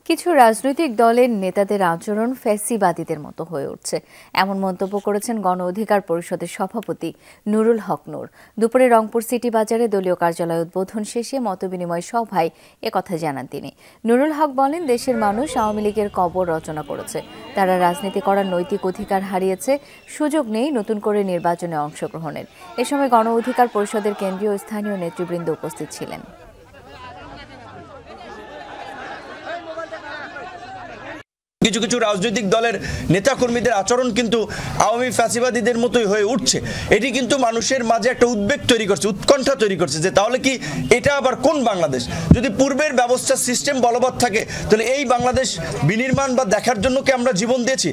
কিছু রাজনৈতিক দলের নেতাদের আচরণ ফ্যাসিবাদীদের মতো হয়ে উঠছে, এমন মন্তব্য করেছেন গণ অধিকার পরিষদের সভাপতি নুরুল হক নূর। দুপুরে রংপুর সিটি বাজারে দলীয় কার্যালয় উদ্বোধন শেষে মতবিনিময় সভায় একথা জানান তিনি। নুরুল হক বলেন, দেশের মানুষ আওয়ামী লীগের কবর রচনা করেছে, তারা রাজনীতি করার নৈতিক অধিকার হারিয়েছে, সুযোগ নেই নতুন করে নির্বাচনে অংশগ্রহণের। এ সময় গণ অধিকার পরিষদের কেন্দ্রীয় ও স্থানীয় নেতৃবৃন্দ উপস্থিত ছিলেন। কিছু কিছু রাজনৈতিক দলের নেতাকর্মীদের আচরণ কিন্তু আওয়ামী ফ্যাসিবাদীদের মতোই হয়ে উঠছে। এটি কিন্তু মানুষের মাঝে একটা উদ্বেগ তৈরি করছে, উৎকণ্ঠা তৈরি করছে যে তাহলে কি এটা আবার কোন বাংলাদেশ? যদি পূর্বের ব্যবস্থা সিস্টেম বলবৎ থাকে তাহলে এই বাংলাদেশ বিনির্মাণ বা দেখার জন্য কি আমরা জীবন দিয়েছি?